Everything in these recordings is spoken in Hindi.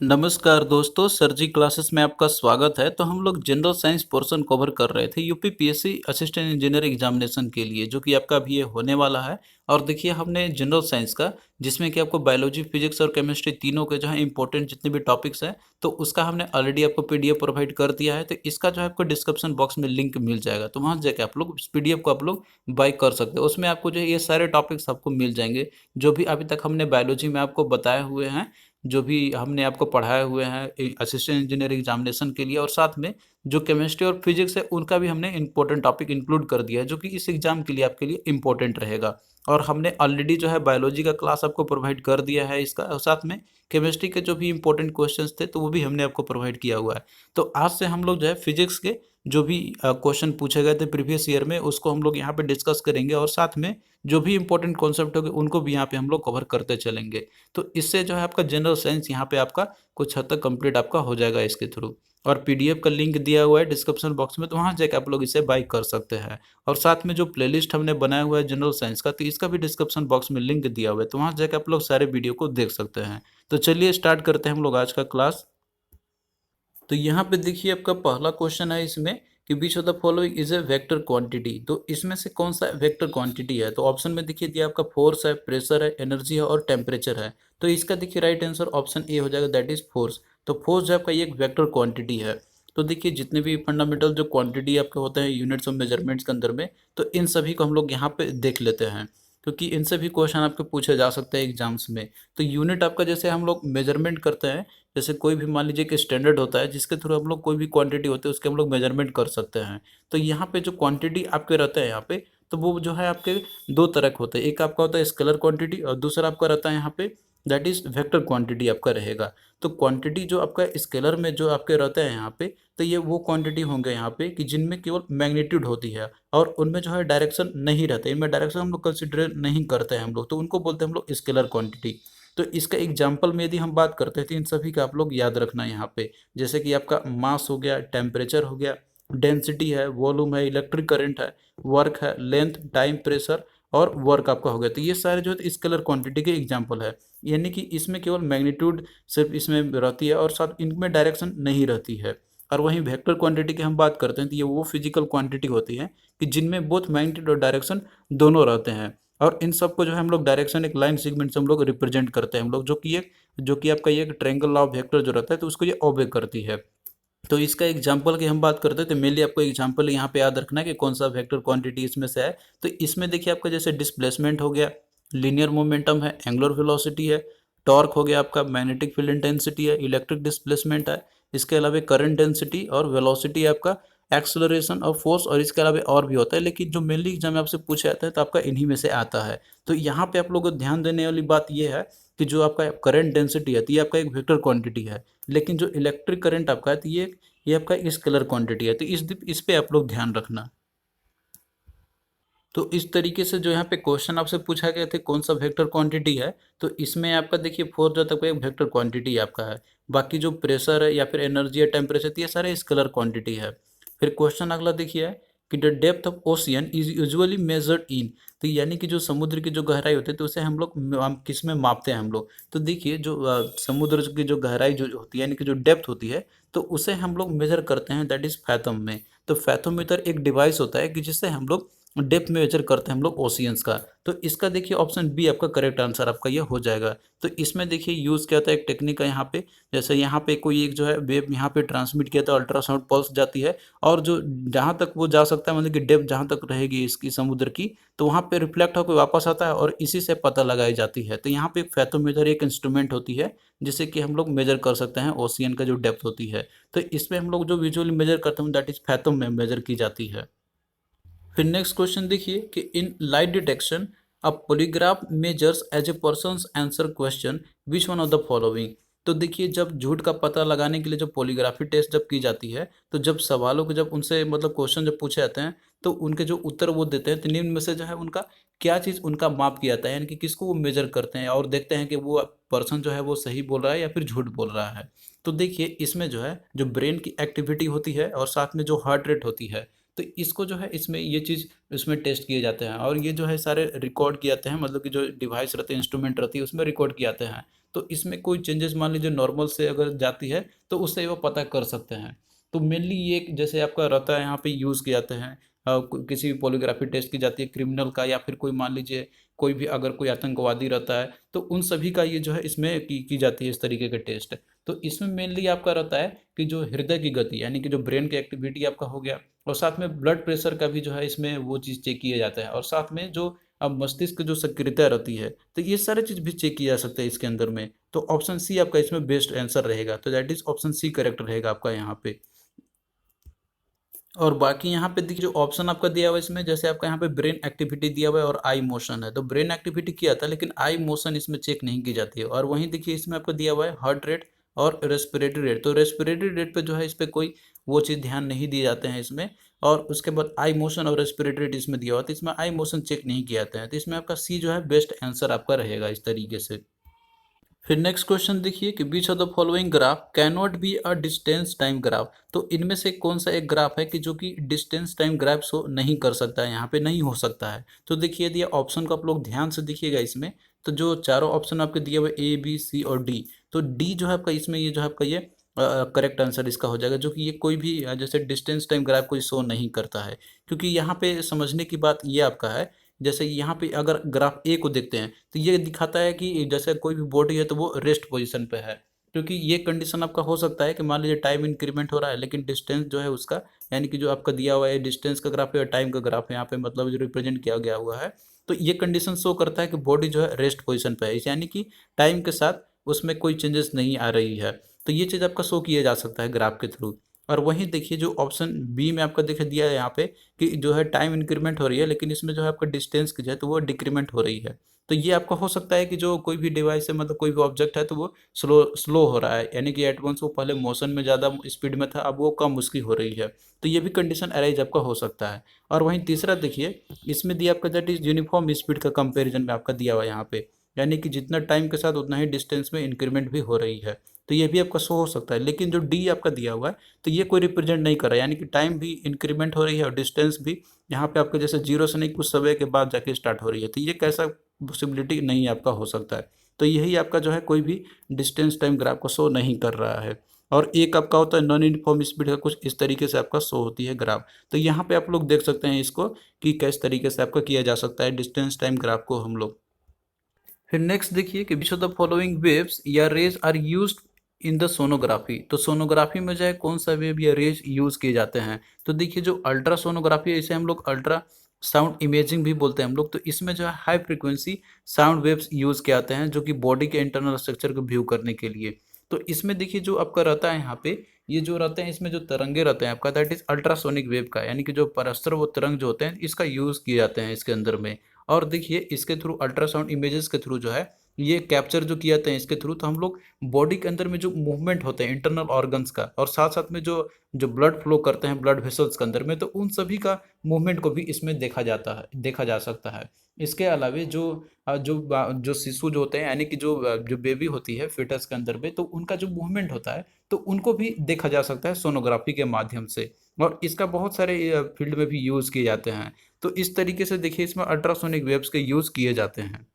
नमस्कार दोस्तों, सर जी क्लासेस में आपका स्वागत है। तो हम लोग जनरल साइंस पोर्शन कवर कर रहे थे UP PSC assistant engineer examination के लिए, जो कि आपका अभी ये होने वाला है। और देखिए हमने जनरल साइंस का, जिसमें कि आपको बायोलॉजी, फिजिक्स और केमिस्ट्री तीनों के जो है इंपॉर्टेंट जितने भी टॉपिक्स हैं, तो उसका हमने ऑलरेडी आपको पीडीएफ प्रोवाइड कर दिया है। तो इसका जो है आपको डिस्क्रिप्शन बॉक्स में लिंक मिल जाएगा, तो वहाँ जाके आप लोग इस पीडीएफ को आप लोग बाय कर सकते हो। उसमें आपको जो है ये सारे टॉपिक्स आपको मिल जाएंगे, जो भी अभी तक हमने बायोलॉजी में आपको बताए हुए हैं, जो भी हमने आपको पढ़ाए हुए हैं असिस्टेंट इंजीनियर एग्जामिनेशन के लिए। और साथ में जो केमिस्ट्री और फिजिक्स है उनका भी हमने इंपॉर्टेंट टॉपिक इंक्लूड कर दिया है, जो कि इस एग्जाम के लिए आपके लिए इंपॉर्टेंट रहेगा। और हमने ऑलरेडी जो है बायोलॉजी का क्लास आपको प्रोवाइड कर दिया है इसका, और साथ में केमिस्ट्री के जो भी इंपॉर्टेंट क्वेश्चंस थे तो वो भी हमने आपको प्रोवाइड किया हुआ है। तो आज से हम लोग जो है फिजिक्स के जो भी क्वेश्चन पूछे गए थे प्रीवियस ईयर में, उसको हम लोग यहाँ पे डिस्कस करेंगे, और साथ में जो भी इंपॉर्टेंट कॉन्सेप्ट होंगे उनको भी यहाँ पे हम लोग कवर करते चलेंगे। तो इससे जो है आपका जनरल साइंस यहाँ पे आपका कुछ हद तक कंप्लीट आपका हो जाएगा इसके थ्रू। और पीडीएफ का लिंक दिया हुआ है डिस्क्रिप्शन बॉक्स में, तो वहाँ जाकर आप लोग इसे बाय कर सकते हैं। और साथ में जो प्लेलिस्ट हमने बनाया हुआ है जनरल साइंस का, तो इसका भी डिस्क्रिप्शन बॉक्स में लिंक दिया हुआ है, तो वहाँ जाकर आप लोग सारे वीडियो को देख सकते हैं। तो चलिए स्टार्ट करते हैं हम लोग आज का क्लास। तो यहाँ पे देखिए आपका पहला क्वेश्चन है इसमें कि which of the following is a vector quantity. तो इसमें से कौन सा वेक्टर क्वांटिटी है? तो ऑप्शन में देखिए दिया आपका फोर्स है, प्रेशर है, एनर्जी है और टेम्परेचर है। तो इसका देखिए राइट आंसर ऑप्शन ए हो जाएगा, दैट इज फोर्स। तो फोर्स जो आपका ये एक वेक्टर क्वांटिटी है। तो देखिए जितने भी फंडामेंटल जो क्वांटिटी आपके होते हैं यूनिट्स ऑफ मेजरमेंट्स के अंदर में, तो इन सभी को हम लोग यहाँ पे देख लेते हैं, क्योंकि इनसे भी क्वेश्चन आपके पूछे जा सकते हैं एग्जाम्स में। तो यूनिट आपका जैसे हम लोग मेजरमेंट करते हैं, जैसे कोई भी मान लीजिए कि स्टैंडर्ड होता है जिसके थ्रू हम लोग कोई भी क्वांटिटी होती है उसके हम लोग मेजरमेंट कर सकते हैं। तो यहाँ पे जो क्वांटिटी आपके रहते हैं यहाँ पे, तो वो जो है आपके दो तरह के होते हैं। एक आपका होता है स्केलर क्वांटिटी, और दूसरा आपका रहता है यहाँ पे दैट इज वेक्टर क्वांटिटी आपका रहेगा। तो क्वांटिटी जो आपका स्केलर में जो आपके रहते हैं यहाँ पे, तो ये वो क्वांटिटी होंगे यहाँ पे कि जिनमें केवल मैग्नीट्यूड होती है, और उनमें जो है डायरेक्शन नहीं रहता, इनमें डायरेक्शन हम लोग कंसिडर नहीं करते हैं हम लोग, तो उनको बोलते हैं हम लोग स्केलर क्वांटिटी। तो इसका एग्जाम्पल में यदि हम बात करते हैं तो इन सभी का आप लोग याद रखना यहाँ पे, जैसे कि आपका मास हो गया, टेम्परेचर हो गया, डेंसिटी है, वॉल्यूम है, इलेक्ट्रिक करंट है, वर्क है, लेंथ, टाइम, प्रेशर और वर्क आपका हो गया। तो ये सारे जो है स्केलर क्वांटिटी के एग्जाम्पल है, यानी कि इसमें केवल मैग्नीट्यूड सिर्फ इसमें रहती है और साथ इनमें डायरेक्शन नहीं रहती है। और वहीं वेक्टर क्वांटिटी की हम बात करते हैं तो ये वो फिजिकल क्वांटिटी होती है कि जिनमें बोथ मैग्नीट्यूड और डायरेक्शन दोनों रहते हैं। और इन सबको जो है हम लोग डायरेक्शन एक लाइन सेगमेंट से हम लोग रिप्रेजेंट करते हैं हम लोग, जो कि आपका ये ट्रायंगल लॉ ऑफ वेक्टर जो रहता है तो उसको ये ओबे करती है। तो इसका एग्जाम्पल की हम बात करते हैं तो मेनली आपको एग्जाम्पल यहाँ पे याद रखना है कि कौन सा वेक्टर क्वांटिटी इसमें से है। तो इसमें देखिए आपका जैसे डिस्प्लेसमेंट हो गया, लीनियर मोमेंटम है, एंगुलर वेलोसिटी है, टॉर्क हो गया आपका, मैग्नेटिक फील्ड इंटेंसिटी है, इलेक्ट्रिक डिस्प्लेसमेंट है, इसके अलावा करंट डेंसिटी और वेलोसिटी आपका, एक्सेलरेशन और फोर्स, और इसके अलावा और भी होता है, लेकिन जो मेनली एग्जाम में आपसे पूछा जाता है तो आपका इन्हीं में से आता है। तो यहाँ पे आप लोगों को ध्यान देने वाली बात यह है कि जो आपका करंट डेंसिटी है तो ये आपका एक वेक्टर क्वांटिटी है, लेकिन जो इलेक्ट्रिक करंट आपका है तो ये आपका इस कलर क्वांटिटी है। तो इस पे आप लोग ध्यान रखना। तो इस तरीके से जो यहाँ पे क्वेश्चन आपसे पूछा गया थे कौन सा वेक्टर क्वांटिटी है, तो इसमें आपका देखिए फोर जो तक एक वेक्टर क्वांटिटी आपका है। बाकी जो प्रेशर है या फिर एनर्जी या टेम्परेचर, ये सारे स्केलर क्वांटिटी है। फिर क्वेश्चन अगला देखिए है कि the depth of ocean is usually measured in. तो यानी कि जो समुद्र की जो गहराई होती है तो उसे हम लोग किस में मापते हैं हम लोग? तो देखिए जो समुद्र की जो गहराई जो होती है यानी कि जो डेप्थ होती है, तो उसे हम लोग मेजर करते हैं दैट इज फैथम में। तो फैथोमीटर एक डिवाइस होता है कि जिससे हम लोग डेप्थ मेजर करते हैं हम लोग ओशियंस का। तो इसका देखिए ऑप्शन बी आपका करेक्ट आंसर आपका ये हो जाएगा। तो इसमें देखिए यूज़ क्या होता है एक टेक्निक है यहाँ पे, जैसे यहाँ पे कोई एक जो है वेव यहाँ पे ट्रांसमिट किया था, अल्ट्रासाउंड पल्स जाती है, और जो जहाँ तक वो जा सकता है मतलब कि डेप्थ जहाँ तक रहेगी इसकी समुद्र की, तो वहाँ पे रिफ्लेक्ट होकर वापस आता है और इसी से पता लगाई जाती है। तो यहाँ पे फैथोमीटर एक इंस्ट्रूमेंट होती है जिससे कि हम लोग मेजर कर सकते हैं ओशियन का जो डेप्थ होती है। तो इसमें हम लोग जो विजुअली मेजर करते हैं दैट इज फैथम में मेजर की जाती है। फिर नेक्स्ट क्वेश्चन देखिए कि in light detection a polygraph measures as a person's answer question which one of the following. तो देखिए जब झूठ का पता लगाने के लिए जब पॉलीग्राफी टेस्ट जब की जाती है, तो जब सवालों के जब उनसे मतलब क्वेश्चन जब पूछे जाते हैं तो उनके जो उत्तर वो देते हैं, तो निम्न में से जो है उनका क्या चीज़ उनका माप किया जाता है, यानी कि किसको वो मेजर करते हैं और देखते हैं कि वो पर्सन जो है वो सही बोल रहा है या फिर झूठ बोल रहा है। तो देखिए इसमें जो है जो ब्रेन की एक्टिविटी होती है और साथ में जो हार्ट रेट होती है, तो इसको जो है इसमें ये चीज़ इसमें टेस्ट किए जाते हैं, और ये जो है सारे रिकॉर्ड किए जाते हैं, मतलब कि जो डिवाइस रहते हैं इंस्ट्रूमेंट रहती है उसमें रिकॉर्ड किए जाते हैं। तो इसमें कोई चेंजेस मान लीजिए नॉर्मल से अगर जाती है तो उससे वो पता कर सकते हैं। तो मेनली ये एक जैसे आपका रहता है यहाँ पे यूज़ किए जाते हैं किसी भी पॉलीग्राफी टेस्ट की जाती है क्रिमिनल का, या फिर कोई मान लीजिए कोई भी अगर कोई आतंकवादी रहता है तो उन सभी का ये जो है इसमें की जाती है इस तरीके के टेस्ट। तो इसमें मेनली आपका रहता है कि जो हृदय की गति यानी कि जो ब्रेन की एक्टिविटी आपका हो गया, और साथ में ब्लड प्रेशर का भी जो है इसमें वो चीज़ चेक किया जाता है, और साथ में जो अब मस्तिष्क जो सक्रियता रहती है तो ये सारे चीज़ भी चेक किया जा सकता है इसके अंदर में। तो ऑप्शन सी आपका इसमें बेस्ट आंसर रहेगा, तो that is option C correct रहेगा आपका यहाँ पे। और बाकी यहाँ पे देखिए जो ऑप्शन आपका दिया हुआ है इसमें, जैसे आपका यहाँ पे ब्रेन एक्टिविटी दिया हुआ है और आई मोशन है, तो ब्रेन एक्टिविटी किया था लेकिन आई मोशन इसमें चेक नहीं की जाती है। और वहीं देखिए इसमें आपको दिया हुआ है हार्ट रेट और रेस्पिरेटरी रेट, तो रेस्पिरेटरी रेट पे जो है इस पर कोई वो चीज़ ध्यान नहीं दिए जाते हैं इसमें। और उसके बाद आई मोशन और रेस्पिरेटरी रेट इसमें दिया हुआ, तो इसमें आई मोशन चेक नहीं किए जाते हैं, तो इसमें आपका सी जो है बेस्ट आंसर आपका रहेगा इस तरीके से। फिर नेक्स्ट क्वेश्चन देखिए कि which of the following graph can not be a distance time graph, तो इनमें से कौन सा एक ग्राफ है कि जो कि डिस्टेंस टाइम ग्राफ शो नहीं कर सकता है, यहाँ पे नहीं हो सकता है। तो देखिए यदि ऑप्शन को आप लोग ध्यान से देखिएगा इसमें, तो जो चारों ऑप्शन आपके दिए हुए ए बी सी और डी, तो डी जो है आपका इसमें ये जो है आपका ये करेक्ट आंसर इसका हो जाएगा, जो कि ये कोई भी जैसे डिस्टेंस टाइम ग्राफ कोई शो नहीं करता है। क्योंकि यहाँ पे समझने की बात ये आपका है, जैसे यहाँ पे अगर ग्राफ ए को देखते हैं तो ये दिखाता है कि जैसे कोई भी बॉडी है तो वो रेस्ट पोजीशन पे है। क्योंकि ये कंडीशन आपका हो सकता है कि मान लीजिए टाइम इंक्रीमेंट हो रहा है लेकिन डिस्टेंस जो है उसका, यानी कि जो आपका दिया हुआ है डिस्टेंस का ग्राफ है और टाइम का ग्राफ है यहाँ पे मतलब जो रिप्रेजेंट किया गया हुआ है, तो ये कंडीशन शो करता है कि बॉडी जो है रेस्ट पोजिशन पे है, यानी कि टाइम के साथ उसमें कोई चेंजेस नहीं आ रही है। तो ये चीज़ आपका शो किया जा सकता है ग्राफ के थ्रू। और वहीं देखिए जो ऑप्शन बी में आपका देखिए दिया है यहाँ पे कि जो है टाइम इंक्रीमेंट हो रही है लेकिन इसमें जो है आपका डिस्टेंस की जो है तो वो डिक्रीमेंट हो रही है। तो ये आपका हो सकता है कि जो कोई भी डिवाइस है मतलब कोई भी ऑब्जेक्ट है तो वो स्लो स्लो हो रहा है, यानी कि एट वंस वो पहले मोशन में ज़्यादा स्पीड में था अब वो कम उसकी हो रही है। तो ये भी कंडीशन अराइज आपका हो सकता है। और वहीं तीसरा देखिए इसमें दिया आपका दैट इज यूनिफॉर्म स्पीड का कंपेरिजन में आपका दिया हुआ है यहाँ पे, यानी कि जितना टाइम के साथ उतना ही डिस्टेंस में इंक्रीमेंट भी हो रही है। तो ये भी आपका शो हो सकता है, लेकिन जो डी आपका दिया हुआ है तो ये कोई रिप्रेजेंट नहीं कर रहा है, यानी कि टाइम भी इंक्रीमेंट हो रही है और डिस्टेंस भी यहाँ पे आपका जैसे जीरो से नहीं कुछ समय के बाद जाके स्टार्ट हो रही है, तो ये कैसा पॉसिबिलिटी नहीं आपका हो सकता है। तो यही आपका जो है कोई भी डिस्टेंस टाइम ग्राफ को शो नहीं कर रहा है। और एक आपका होता है नॉन यूनिफॉर्म स्पीड का, कुछ इस तरीके से आपका शो होती है ग्राफ। तो यहाँ पे आप लोग देख सकते हैं इसको कि किस तरीके से आपका किया जा सकता है डिस्टेंस टाइम ग्राफ को हम लोग। फिर नेक्स्ट देखिए कि which of the following waves या rays are used in the sonography, तो सोनोग्राफी में जो है कौन सा वेव या रेज यूज किए जाते हैं। तो देखिए जो अल्ट्रा सोनोग्राफी है इसे हम लोग अल्ट्रा साउंड इमेजिंग भी बोलते हैं हम लोग, तो इसमें जो है high frequency sound waves use किए जाते हैं जो कि बॉडी के इंटरनल स्ट्रक्चर को व्यू करने के लिए। तो इसमें देखिए जो आपका रहता है यहाँ पे ये जो रहते हैं इसमें जो तरंगे रहते हैं आपका दैट इज अल्ट्रासोनिक वेव का, यानी कि जो परस्पर वो तरंग जो होते हैं इसका यूज किए जाते हैं इसके अंदर में। और देखिए इसके थ्रू अल्ट्रासाउंड इमेजेस के थ्रू जो है ये कैप्चर जो किया जाते हैं इसके थ्रू, तो हम लोग बॉडी के अंदर में जो मूवमेंट होते हैं इंटरनल ऑर्गन्स का, और साथ साथ में जो जो ब्लड फ्लो करते हैं ब्लड वेसल्स के अंदर में, तो उन सभी का मूवमेंट को भी इसमें देखा जा सकता है। इसके अलावे जो शिशु जो होते हैं यानी कि जो बेबी होती है फिटस के अंदर में, तो उनका जो मूवमेंट होता है तो उनको भी देखा जा सकता है सोनोग्राफी के माध्यम से। और इसका बहुत सारे फील्ड में भी यूज़ किए जाते हैं। तो इस तरीके से देखिए इसमें अल्ट्रासोनिक वेव्स के यूज़ किए जाते हैं।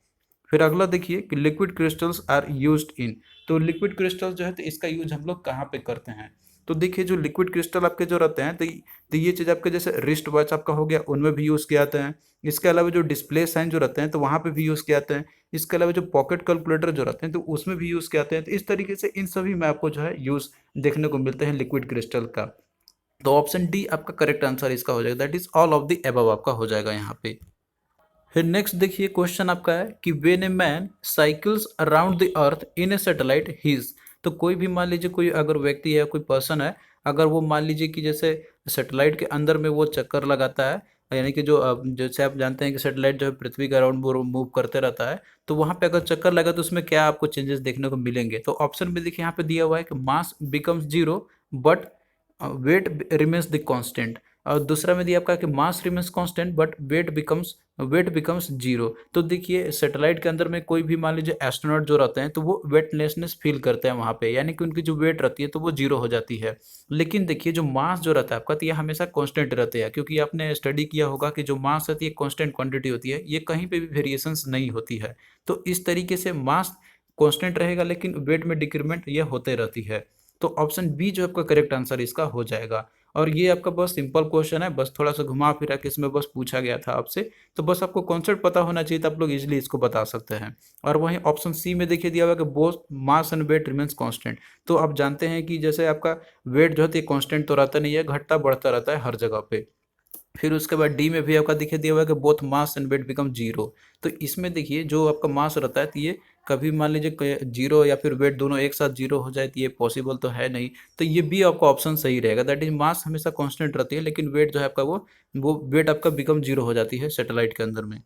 फिर अगला देखिए कि liquid crystals are used in, तो लिक्विड क्रिस्टल जो है तो इसका यूज हम लोग कहाँ पे करते हैं। तो देखिए जो लिक्विड क्रिस्टल आपके जो रहते हैं तो ये चीज़ आपके जैसे रिस्ट वॉच आपका हो गया उनमें भी यूज़ किए जाते हैं। इसके अलावा जो डिस्प्ले साइन जो रहते हैं तो वहाँ पे भी यूज़ किए जाते हैं। इसके अलावा जो पॉकेट कैलकुलेटर जो रहते हैं तो उसमें भी यूज़ किए जाते हैं। तो इस तरीके से इन सभी में आपको जो है यूज़ देखने को मिलते हैं लिक्विड क्रिस्टल का। तो ऑप्शन डी आपका करेक्ट आंसर इसका हो जाएगा, that is all of the above आपका हो जाएगा यहाँ पे। फिर नेक्स्ट देखिए क्वेश्चन आपका है कि when a man cycles around the earth in A satellite his, तो कोई भी मान लीजिए कोई अगर व्यक्ति है कोई पर्सन है, अगर वो मान लीजिए कि जैसे सैटेलाइट के अंदर में वो चक्कर लगाता है, यानी कि जो जैसे आप जानते हैं कि सैटेलाइट जो है पृथ्वी के अराउंड वो मूव करते रहता है, तो वहाँ पे अगर चक्कर लगा तो उसमें क्या आपको चेंजेस देखने को मिलेंगे। तो ऑप्शन में देखिए यहाँ पे दिया हुआ है कि mass becomes zero but weight remains the constant, और दूसरा में दिया आपका कि mass remains constant but weight becomes zero. तो देखिए सैटेलाइट के अंदर में कोई भी मान लीजिए एस्ट्रोनॉट जो रहते हैं तो वो वेटलेसनेस फील करते हैं वहाँ पे, यानी कि उनकी जो वेट रहती है तो वो जीरो हो जाती है। लेकिन देखिए जो मास जो रहता है आपका तो ये हमेशा कांस्टेंट रहते हैं, क्योंकि आपने स्टडी किया होगा कि जो मास रहती है कांस्टेंट क्वांटिटी होती है, ये कहीं पे भी वेरिएशंस नहीं होती है। तो इस तरीके से मास कांस्टेंट रहेगा, लेकिन वेट में डिक्रीमेंट ये होते रहती है। तो ऑप्शन बी जो आपका करेक्ट आंसर इसका हो जाएगा। और ये आपका बस सिंपल क्वेश्चन है, बस थोड़ा सा घुमा फिरा के इसमें बस पूछा गया था आपसे, तो बस आपको कॉन्सेप्ट पता होना चाहिए, तो आप लोग इजिली इसको बता सकते हैं। और वहीं ऑप्शन सी में देखिए दिया हुआ है कि both mass and weight remains constant. तो आप जानते हैं कि जैसे आपका वेट जो है कांस्टेंट तो रहता नहीं है, घटता बढ़ता रहता है हर जगह पे। फिर उसके बाद डी में भी आपका देखिए दिया हुआ है कि both mass and weight become zero. तो इसमें देखिए जो आपका मास रहता है, तो ये कभी मान लीजिए जीरो या फिर वेट दोनों एक साथ जीरो हो जाए, तो ये पॉसिबल तो है नहीं। तो ये भी आपका ऑप्शन सही रहेगा, दैट इज मास हमेशा कांस्टेंट रहती है, लेकिन वेट जो है आपका वो वेट आपका बिकम जीरो हो जाती है सैटेलाइट के अंदर में।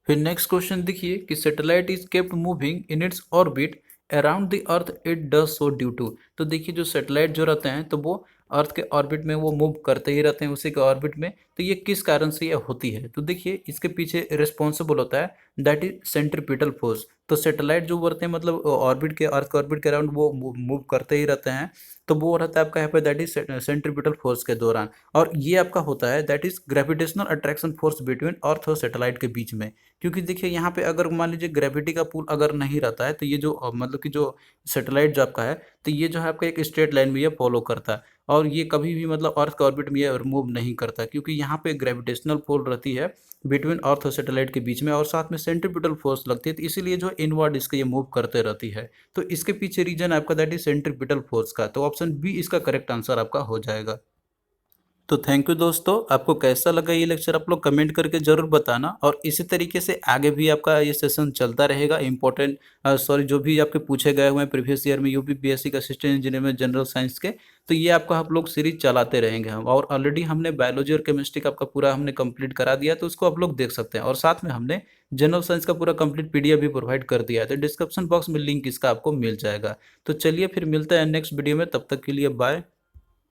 फिर नेक्स्ट क्वेश्चन देखिए कि satellite is kept moving in its orbit around the earth, it does so due to. तो देखिए जो सैटेलाइट जो रहते हैं, तो वो अर्थ के ऑर्बिट में वो मूव करते ही रहते हैं उसी के ऑर्बिट में। तो ये किस कारण से ये होती है, तो देखिए इसके पीछे रिस्पॉन्सिबल होता है दैट इज सेंट्रीपिटल फोर्स। तो सैटेलाइट जो बढ़ते हैं मतलब ऑर्बिट के अर्थ के ऑर्बिट के अराउंड वो मूव करते ही रहते हैं। तो वो रहता है आपका यहाँ पे दैट इज सेंट्रीपिटल फोर्स के दौरान। और ये आपका होता है that is gravitational attraction force between earth और सैटेलाइट के बीच में। क्योंकि देखिए यहाँ पे अगर मान लीजिए ग्रेविटी का पुल अगर नहीं रहता है, तो ये जो मतलब कि जो सैटेलाइट जो आपका है, तो ये जो है आपका एक स्ट्रेट लाइन में ये फॉलो करता है। और ये कभी भी मतलब अर्थ के ऑर्बिट में ये मूव नहीं करता, क्योंकि यहाँ पे ग्रेविटेशनल पुल रहती है बिटवीन अर्थ और सैटेलाइट के बीच में, और साथ में सेंट्रीपिटल फोर्स लगती है, तो इसीलिए जो इनवर्ड इसके ये मूव करते रहती है। तो इसके पीछे रीजन आपका दैट इज सेंट्रीपिटल फोर्स का। तो ऑप्शन बी इसका करेक्ट आंसर आपका हो जाएगा। तो थैंक यू दोस्तों, आपको कैसा लगा ये लेक्चर आप लोग कमेंट करके ज़रूर बताना। और इसी तरीके से आगे भी आपका ये सेशन चलता रहेगा। इंपॉर्टेंट सॉरी जो भी आपके पूछे गए हुए हैं प्रीवियस ईयर में यूपीपीएससी का असिस्टेंट इंजीनियर में जनरल साइंस के, तो ये आपका हम लोग सीरीज चलाते रहेंगे हम। और ऑलरेडी हमने बायोलॉजी और केमिस्ट्री का आपका पूरा हमने कंप्लीट करा दिया, तो उसको आप लोग देख सकते हैं। और साथ में हमने जनरल साइंस का पूरा कंप्लीट पीडीएफ भी प्रोवाइड कर दिया है, तो डिस्क्रिप्शन बॉक्स में लिंक इसका आपको मिल जाएगा। तो चलिए फिर मिलते हैं नेक्स्ट वीडियो में, तब तक के लिए बाय।